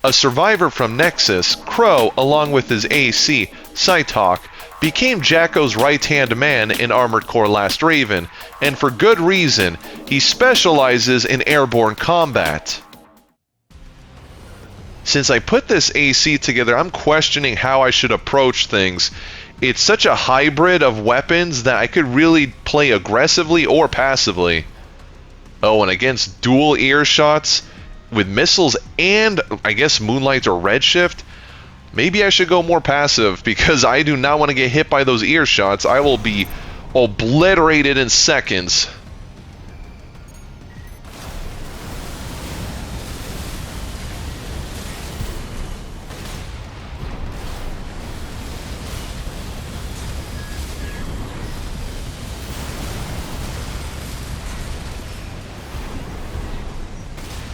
A survivor from Nexus, Crow, along with his AC, Psytalk, became Jacko's right-hand man in Armored Core Last Raven, and for good reason. He specializes in airborne combat. Since I put this AC together, I'm questioning how I should approach things. It's such a hybrid of weapons that I could really play aggressively or passively. Oh, and against dual ear shots with missiles and, I guess, Moonlight or Redshift, maybe I should go more passive because I do not want to get hit by those ear shots. I will be obliterated in seconds.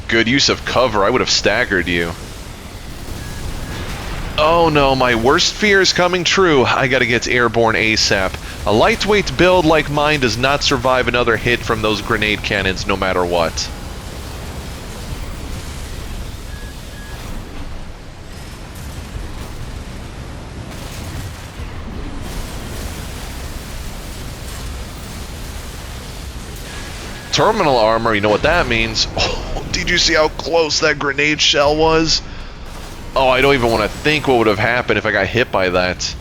Good use of cover. I would have staggered you. Oh no, my worst fear is coming true. I gotta get airborne ASAP. A lightweight build like mine does not survive another hit from those grenade cannons no matter what. Terminal armor, you know what that means. Oh, did you see how close that grenade shell was? Oh, I don't even want to think what would have happened if I got hit by that.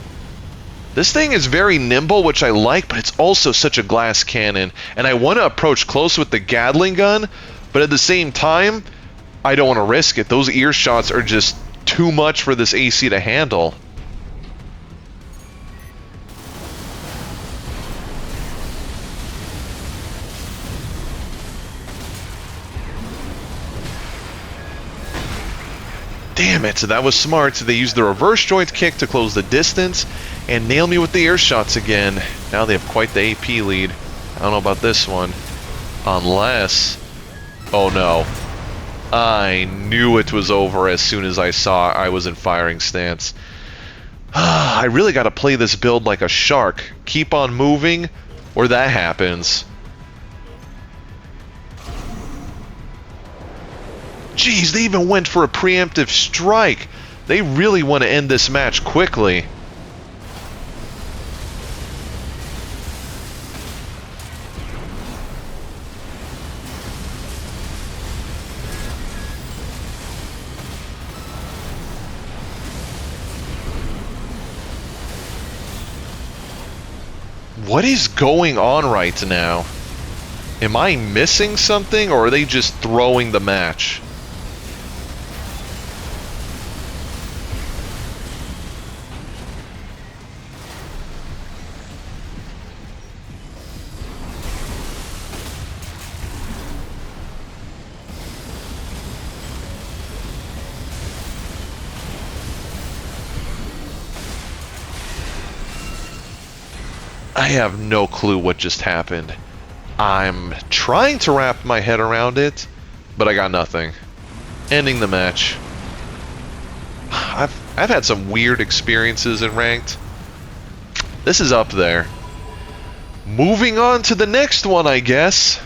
This thing is very nimble, which I like, but it's also such a glass cannon. And I want to approach close with the Gatling gun, but at the same time, I don't want to risk it. Those ear shots are just too much for this AC to handle. Damn it, that was smart. They used the reverse joint kick to close the distance and nail me with the ear shots again. Now they have quite the AP lead. I don't know about this one. Unless... oh no. I knew it was over as soon as I saw I was in firing stance. I really gotta play this build like a shark. Keep on moving, or that happens. Jeez, they even went for a preemptive strike. They really want to end this match quickly. What is going on right now? Am I missing something, or are they just throwing the match? I have no clue what just happened. I'm trying to wrap my head around it, but I got nothing. Ending the match. I've had some weird experiences in ranked. This is up there. Moving on to the next one, I guess.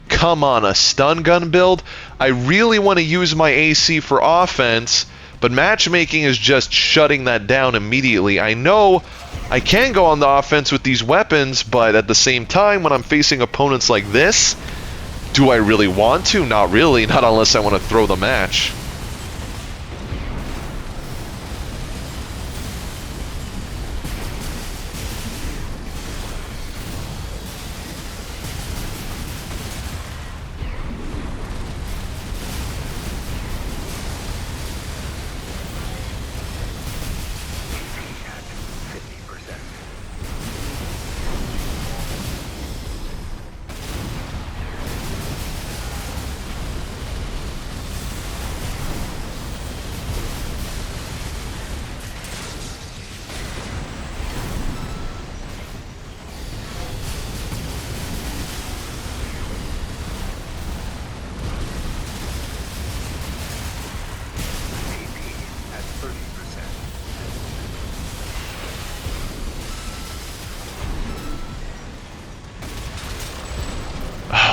Come on, a stun gun build? I really want to use my AC for offense, but matchmaking is just shutting that down immediately. I know I can go on the offense with these weapons, but at the same time, when I'm facing opponents like this, do I really want to? Not really, not unless I want to throw the match.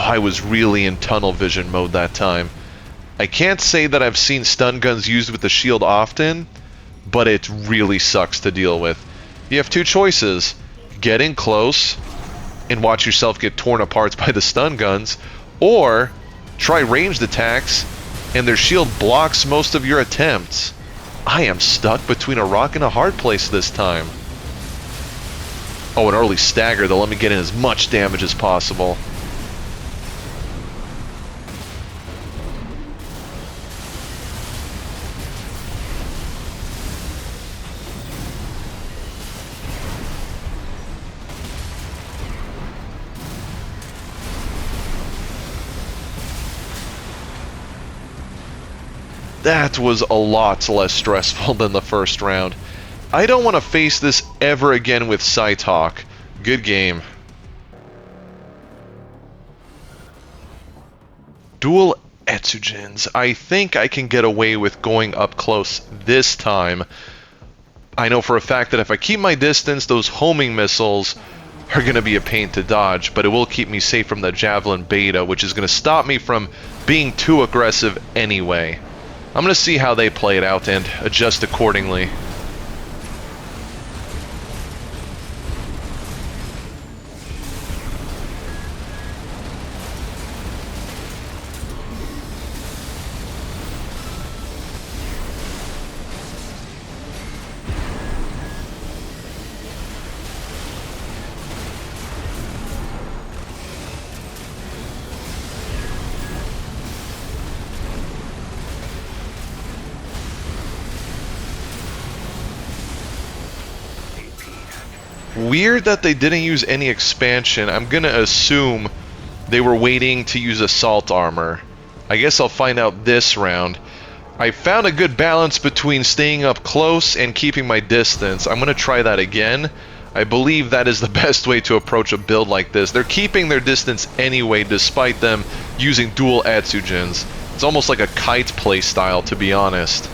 I was really in tunnel vision mode that time. I can't say that I've seen stun guns used with the shield often, but it really sucks to deal with. You have two choices. Get in close and watch yourself get torn apart by the stun guns, or try ranged attacks and their shield blocks most of your attempts. I am stuck between a rock and a hard place this time. Oh, an early stagger that'll let me get in as much damage as possible. That was a lot less stressful than the first round. I don't want to face this ever again with Cytalk. Good game. Dual Etsugens. I think I can get away with going up close this time. I know for a fact that if I keep my distance, those homing missiles are going to be a pain to dodge, but it will keep me safe from the Javelin Beta, which is going to stop me from being too aggressive anyway. I'm going to see how they play it out and adjust accordingly. Weird that they didn't use any expansion. I'm gonna assume they were waiting to use assault armor. I guess I'll find out this round. I found a good balance between staying up close and keeping my distance. I'm gonna try that again. I believe that is the best way to approach a build like this. They're keeping their distance anyway, despite them using dual Etsugens. It's almost like a kite playstyle, to be honest.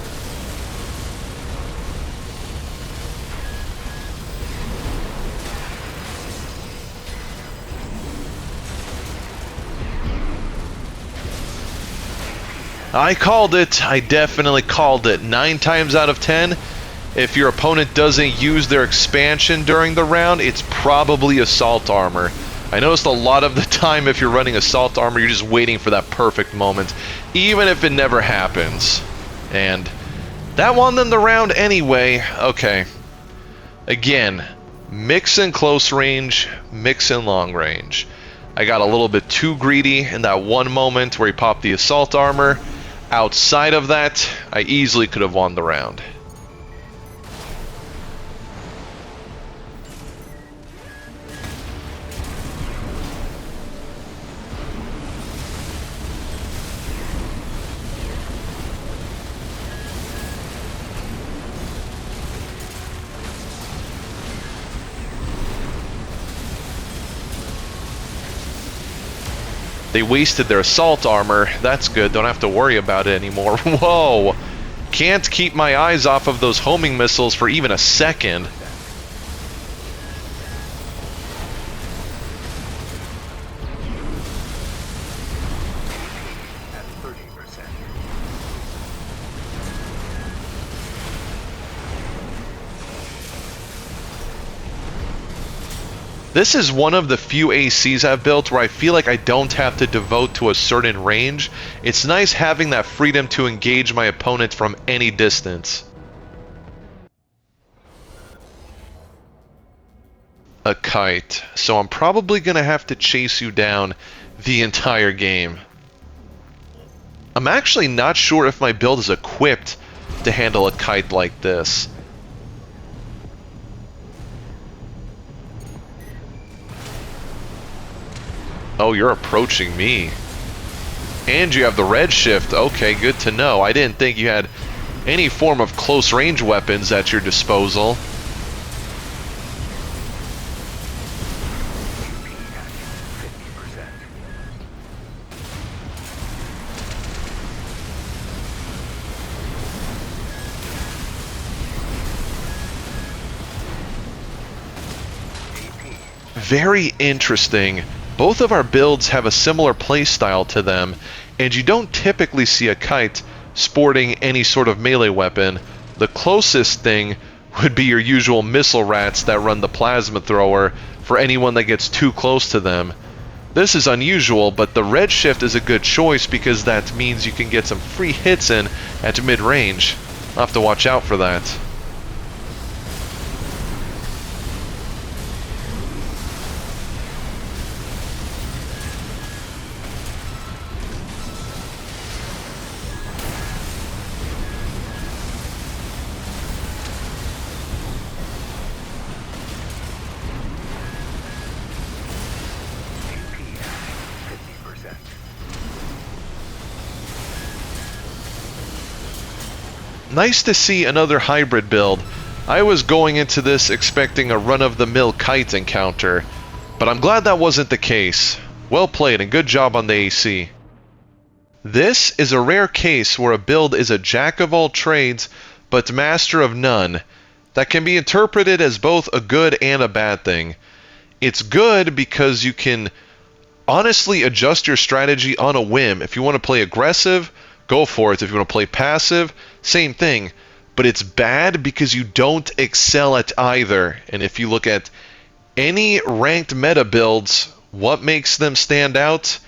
I called it. I definitely called it. 9 times out of 10, if your opponent doesn't use their expansion during the round, it's probably assault armor. I noticed a lot of the time if you're running assault armor, you're just waiting for that perfect moment, even if it never happens. And that won them the round anyway. Okay. Again, mix in close range, mix in long range. I got a little bit too greedy in that one moment where he popped the assault armor. Outside of that, I easily could have won the round. They wasted their assault armor. That's good. Don't have to worry about it anymore. Whoa! Can't keep my eyes off of those homing missiles for even a second. This is one of the few ACs I've built where I feel like I don't have to devote to a certain range. It's nice having that freedom to engage my opponent from any distance. A kite. So I'm probably gonna have to chase you down the entire game. I'm actually not sure if my build is equipped to handle a kite like this. Oh, you're approaching me. And you have the red shift. Okay, good to know. I didn't think you had any form of close range weapons at your disposal. Very interesting Both of our builds have a similar playstyle to them, and you don't typically see a kite sporting any sort of melee weapon. The closest thing would be your usual missile rats that run the plasma thrower for anyone that gets too close to them. This is unusual, but the redshift is a good choice because that means you can get some free hits in at mid-range. I'll have to watch out for that. Nice to see another hybrid build. I was going into this expecting a run-of-the-mill kite encounter, but I'm glad that wasn't the case. Well played and good job on the AC. This is a rare case where a build is a jack of all trades, but master of none. That can be interpreted as both a good and a bad thing. It's good because you can honestly adjust your strategy on a whim. If you want to play aggressive, go for it. If you want to play passive, same thing. But it's bad because you don't excel at either. And if you look at any ranked meta builds, what makes them stand out?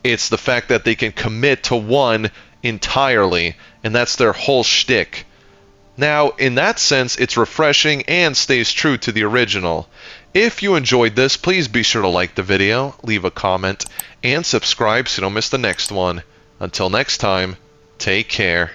It's the fact that they can commit to one entirely, and that's their whole shtick. Now, in that sense, it's refreshing and stays true to the original. If you enjoyed this, please be sure to like the video, leave a comment, and subscribe so you don't miss the next one. Until next time, take care.